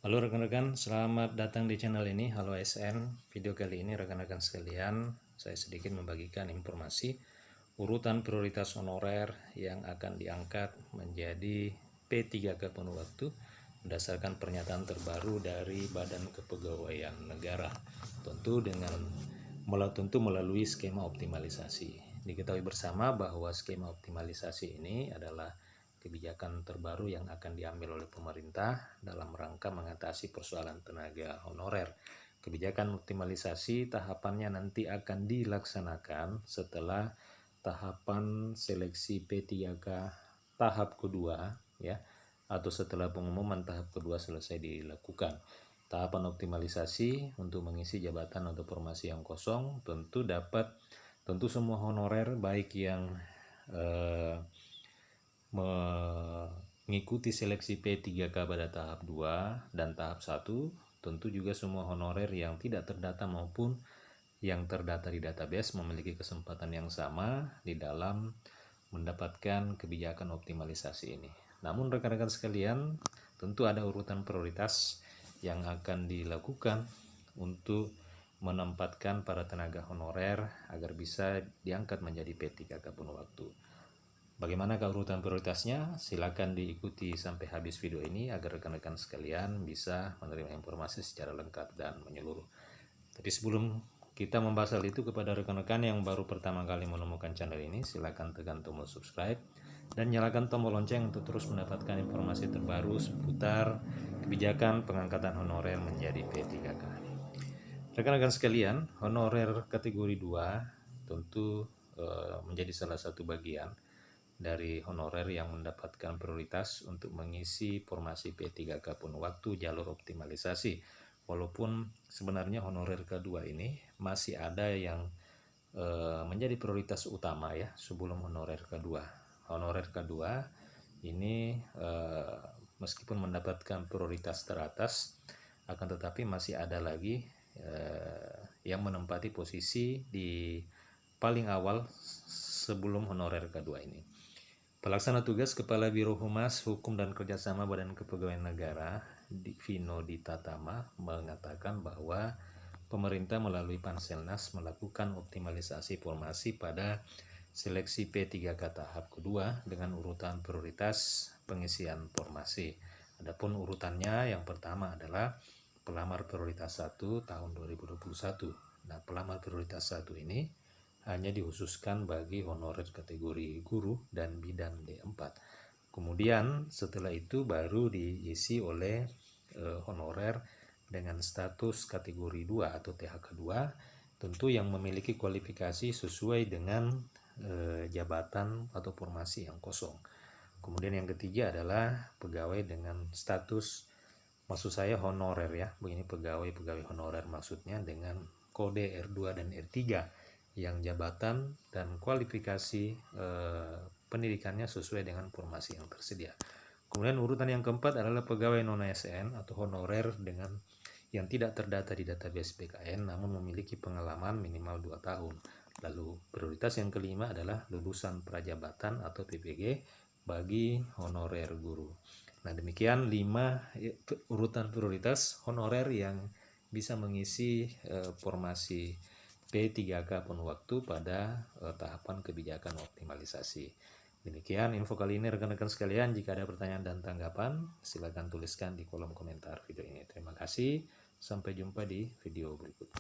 Halo rekan-rekan, selamat datang di channel ini. Halo SN. Video kali ini rekan-rekan sekalian, saya sedikit membagikan informasi urutan prioritas honorer yang akan diangkat menjadi P3K penuh waktu berdasarkan pernyataan terbaru dari Badan Kepegawaian Negara. Tentu melalui skema optimalisasi. Diketahui bersama bahwa skema optimalisasi ini adalah kebijakan terbaru yang akan diambil oleh pemerintah dalam rangka mengatasi persoalan tenaga honorer. Kebijakan optimalisasi tahapannya nanti akan dilaksanakan setelah tahapan seleksi P3K tahap kedua ya, atau setelah pengumuman tahap kedua selesai dilakukan. Tahapan optimalisasi untuk mengisi jabatan atau formasi yang kosong tentu semua honorer baik yang mengikuti seleksi P3K pada tahap 2 dan tahap 1, tentu juga semua honorer yang tidak terdata maupun yang terdata di database memiliki kesempatan yang sama di dalam mendapatkan kebijakan optimalisasi ini. Namun rekan-rekan sekalian, tentu ada urutan prioritas yang akan dilakukan untuk menempatkan para tenaga honorer agar bisa diangkat menjadi P3K penuh waktu. Bagaimana urutan prioritasnya? Silakan diikuti sampai habis video ini agar rekan-rekan sekalian bisa menerima informasi secara lengkap dan menyeluruh. Tapi sebelum kita membahas hal itu, kepada rekan-rekan yang baru pertama kali menemukan channel ini, silakan tekan tombol subscribe dan nyalakan tombol lonceng untuk terus mendapatkan informasi terbaru seputar kebijakan pengangkatan honorer menjadi P3K. Rekan-rekan sekalian, honorer kategori 2 tentu menjadi salah satu bagian dari honorer yang mendapatkan prioritas untuk mengisi formasi P3K penuh waktu jalur optimalisasi. Walaupun sebenarnya honorer kedua ini masih ada yang menjadi prioritas utama ya sebelum honorer kedua. Honorer kedua ini meskipun mendapatkan prioritas teratas, akan tetapi masih ada lagi yang menempati posisi di paling awal sebelum honorer kedua ini. Pelaksana tugas Kepala Biro Humas Hukum dan Kerjasama Badan Kepegawaian Negara Vino Ditatama mengatakan bahwa pemerintah melalui Panselnas melakukan optimalisasi formasi pada seleksi P3K tahap kedua dengan urutan prioritas pengisian formasi. Adapun urutannya yang pertama adalah pelamar prioritas 1 tahun 2021. Nah, pelamar prioritas 1 ini hanya dikhususkan bagi honorer kategori guru dan bidang D4. Kemudian setelah itu baru diisi oleh honorer dengan status kategori 2 atau THK 2, tentu yang memiliki kualifikasi sesuai dengan jabatan atau formasi yang kosong. Kemudian yang ketiga adalah pegawai dengan status, maksud saya honorer ya, begini pegawai honorer maksudnya dengan kode R2 dan R3 yang jabatan dan kualifikasi pendidikannya sesuai dengan formasi yang tersedia. Kemudian urutan yang keempat adalah pegawai non-ASN atau honorer dengan yang tidak terdata di database BKN namun memiliki pengalaman minimal 2 tahun. Lalu prioritas yang kelima adalah lulusan prajabatan atau PPG bagi honorer guru. Nah, demikian 5 urutan prioritas honorer yang bisa mengisi formasi P3K penuh waktu pada tahapan kebijakan optimalisasi. Demikian info kali ini rekan-rekan sekalian. Jika ada pertanyaan dan tanggapan, silakan tuliskan di kolom komentar video ini. Terima kasih. Sampai jumpa di video berikutnya.